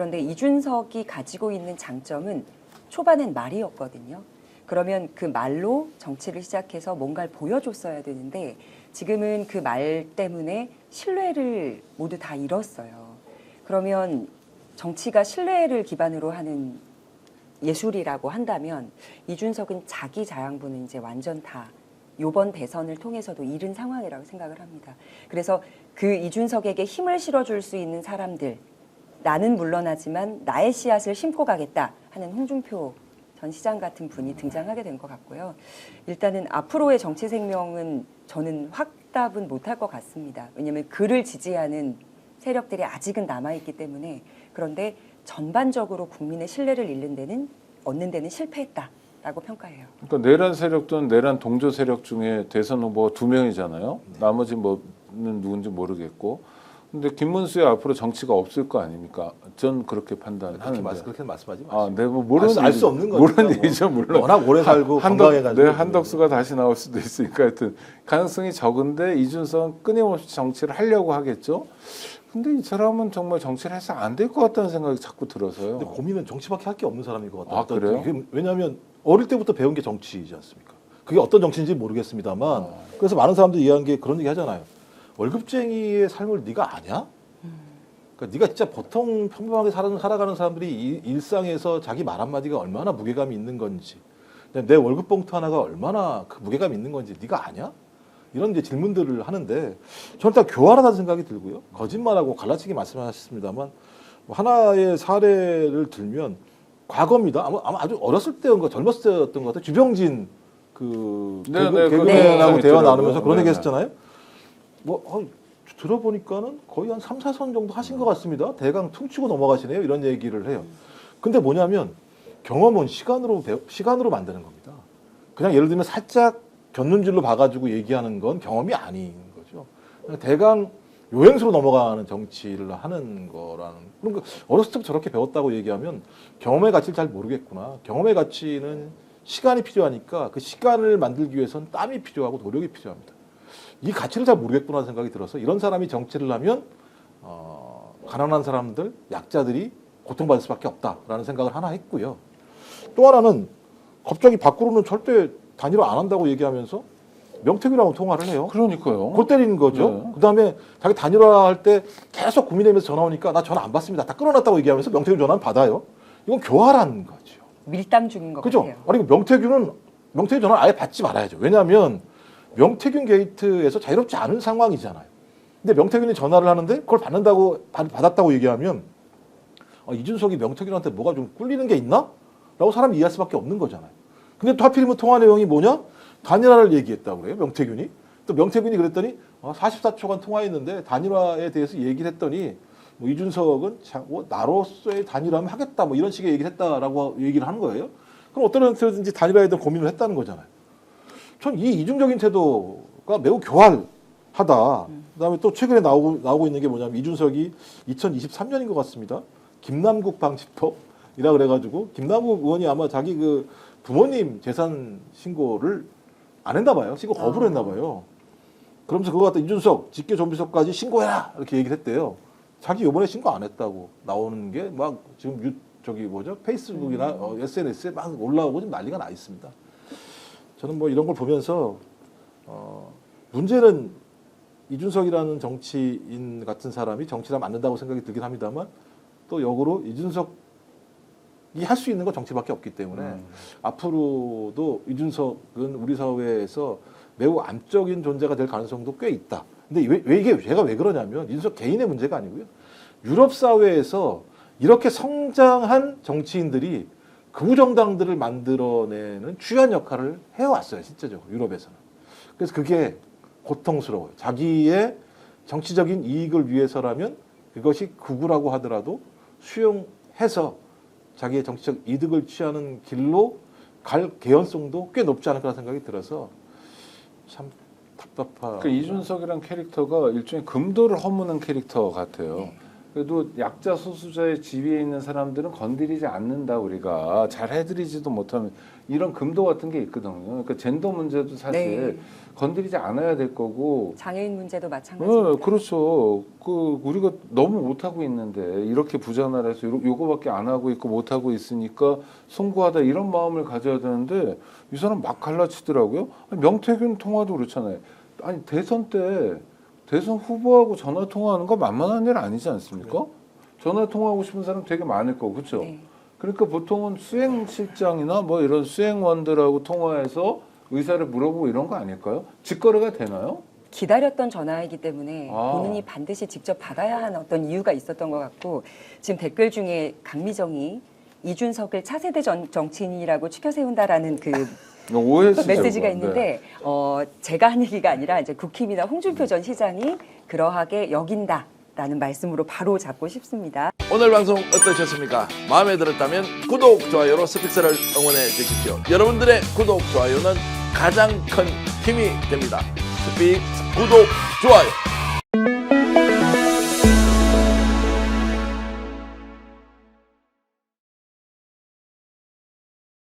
그런데 이준석이 가지고 있는 장점은 초반엔 말이었거든요. 그러면 그 말로 정치를 시작해서 뭔가를 보여줬어야 되는데 지금은 그 말 때문에 신뢰를 모두 다 잃었어요. 그러면 정치가 신뢰를 기반으로 하는 예술이라고 한다면 이준석은 자기 자양분은 이제 완전 다 요번 대선을 통해서도 잃은 상황이라고 생각을 합니다. 그래서 그 이준석에게 힘을 실어줄 수 있는 사람들, 나는 물러나지만 나의 씨앗을 심고 가겠다 하는 홍준표 전 시장 같은 분이 등장하게 된 것 같고요. 일단은 앞으로의 정치 생명은 저는 확답은 못할 것 같습니다. 왜냐하면 그를 지지하는 세력들이 아직은 남아있기 때문에. 그런데 전반적으로 국민의 신뢰를 얻는 데는 실패했다라고 평가해요. 그러니까 내란 세력 또는 내란 동조 세력 중에 대선 후보가 2명이잖아요. 나머지 뭐는 누군지 모르겠고. 근데 김문수의 앞으로 정치가 없을 거 아닙니까? 전 그렇게 판단하는데. 그렇게 말씀하지 마시고. 아, 네, 뭐 모르는 알 수 없는 거죠. 모르는 일이죠, 물론. 워낙 오래 살고 건강해가지고. 네, 한덕수가 다시 나올 수도 있으니까 하여튼 가능성이 적은데 이준석은 끊임없이 정치를 하려고 하겠죠. 근데 이 사람은 정말 정치를 해서 안 될 것 같다는 생각이 자꾸 들어서요. 근데 고민은 정치밖에 할 게 없는 사람인 것 같아요. 아, 그래요? 왜냐하면 어릴 때부터 배운 게 정치이지 않습니까? 그게 어떤 정치인지 모르겠습니다만 그래서 많은 사람들이 이해한 게 그런 얘기 하잖아요. 월급쟁이의 삶을 네가 아냐? 그러니까 네가 진짜 보통 평범하게 살아가는 사람들이 일상에서 자기 말 한마디가 얼마나 무게감이 있는 건지, 내 월급 봉투 하나가 얼마나 그 무게감이 있는 건지 네가 아냐? 이런 이제 질문들을 하는데 저는 일단 교활하다는 생각이 들고요. 거짓말하고 갈라치기 말씀하셨습니다만 뭐 하나의 사례를 들면 과거입니다. 아마 아주 어렸을 때인 거, 젊었을 때였던 것 같아요. 주병진 그 개그맨하고 대화 나누면서 그런 얘기 했었잖아요. 들어보니까는 거의 한 3, 4선 정도 하신 것 같습니다. 대강 퉁치고 넘어가시네요. 이런 얘기를 해요. 근데 뭐냐면 경험은 시간으로 만드는 겁니다. 그냥 예를 들면 살짝 곁눈질로 봐가지고 얘기하는 건 경험이 아닌 거죠. 그냥 대강 요행수로 넘어가는 정치를 하는 거라는. 그러니까 어렸을 때부터 저렇게 배웠다고 얘기하면 경험의 가치를 잘 모르겠구나. 경험의 가치는 시간이 필요하니까 그 시간을 만들기 위해서는 땀이 필요하고 노력이 필요합니다. 이 가치를 잘 모르겠구나 생각이 들어서 이런 사람이 정치를 하면 가난한 사람들, 약자들이 고통받을 수밖에 없다라는 생각을 하나 했고요. 또 하나는 갑자기 밖으로는 절대 단일화 안 한다고 얘기하면서 명태균하고 통화를 해요. 그러니까요. 골 때리는 거죠. 네. 그다음에 자기 단일화 할 때 계속 국민의힘에서 전화 오니까 나 전화 안 받습니다. 다 끊어놨다고 얘기하면서 명태균 전화는 받아요. 이건 교활한 거죠. 밀당 중인 것 그죠? 같아요. 아니 명태균 전화를 아예 받지 말아야죠. 왜냐하면 명태균 게이트에서 자유롭지 않은 상황이잖아요. 근데 명태균이 전화를 하는데 그걸 받았다고 얘기하면 이준석이 명태균한테 뭐가 좀 꿀리는 게 있나? 라고 사람이 이해할 수밖에 없는 거잖아요. 근데 또 하필이면 통화 내용이 뭐냐? 단일화를 얘기했다고 그래요. 명태균이. 또 명태균이 그랬더니 44초간 통화했는데 단일화에 대해서 얘기를 했더니 뭐 이준석은 나로서의 단일화하면 하겠다 뭐 이런 식의 얘기를 했다라고 얘기를 하는 거예요. 그럼 어떤 형태든지 단일화에 대한 고민을 했다는 거잖아요. 전 이 이중적인 태도가 매우 교활하다. 그다음에 또 최근에 나오고 있는 게 뭐냐면 이준석이 2023년인 것 같습니다. 김남국 방지법이라 그래가지고 김남국 의원이 아마 자기 그 부모님 재산 신고를 안 했나 봐요. 신고 거부를 했나 봐요. 그러면서 그거 갖다 이준석 직계존비속까지 신고해라 이렇게 얘기를 했대요. 자기 이번에 신고 안 했다고 나오는 게 막 지금 페이스북이나 SNS에 막 올라오고 지금 난리가 나 있습니다. 저는 뭐 이런 걸 보면서 문제는 이준석이라는 정치인 같은 사람이 정치를 하면 안 된다고 생각이 들긴 합니다만 또 역으로 이준석이 할 수 있는 건 정치밖에 없기 때문에 앞으로도 이준석은 우리 사회에서 매우 암적인 존재가 될 가능성도 꽤 있다. 근데 제가 왜 그러냐면 이준석 개인의 문제가 아니고요. 유럽 사회에서 이렇게 성장한 정치인들이 극우정당들을 만들어내는 주요한 역할을 해왔어요. 실제적으로 유럽에서는. 그래서 그게 고통스러워요. 자기의 정치적인 이익을 위해서라면 그것이 극우라고 하더라도 수용해서 자기의 정치적 이득을 취하는 길로 갈 개연성도 꽤 높지 않을까 생각이 들어서 참 답답하다. 그러니까 이준석이란 캐릭터가 일종의 금도를 허무는 캐릭터 같아요. 그래도 약자 소수자의 지위에 있는 사람들은 건드리지 않는다 우리가 잘 해드리지도 못하면 이런 금도 같은 게 있거든요. 그러니까 젠더 문제도 사실 네. 건드리지 않아야 될 거고. 장애인 문제도 마찬가지입니다. 그렇죠. 우리가 너무 못하고 있는데 이렇게 부자나라에서 요거밖에 안 하고 있고 못하고 있으니까 송구하다 이런 마음을 가져야 되는데 이 사람 막 갈라치더라고요. 아니, 명태균 통화도 그렇잖아요. 아니 대선 때 대선 후보하고 전화 통화하는 거 만만한 일 아니지 않습니까? 전화 통화하고 싶은 사람 되게 많을 거고 그렇죠. 네. 그러니까 보통은 수행실장이나 뭐 이런 수행원들하고 통화해서 의사를 물어보고 이런 거 아닐까요? 직거래가 되나요? 기다렸던 전화이기 때문에 아. 본인이 반드시 직접 받아야 하는 어떤 이유가 있었던 것 같고 지금 댓글 중에 강미정이 이준석을 차세대 정치인이라고 추켜 세운다라는 그 오해했어요. 메시지가 그거. 있는데 제가 한 얘기가 아니라 이제 국힘이나 홍준표 전 시장이 그러하게 여긴다라는 말씀으로 바로 잡고 싶습니다. 오늘 방송 어떠셨습니까? 마음에 들었다면 구독, 좋아요로 스픽스를 응원해 주십시오. 여러분들의 구독, 좋아요는 가장 큰 힘이 됩니다. 스픽스 구독, 좋아요.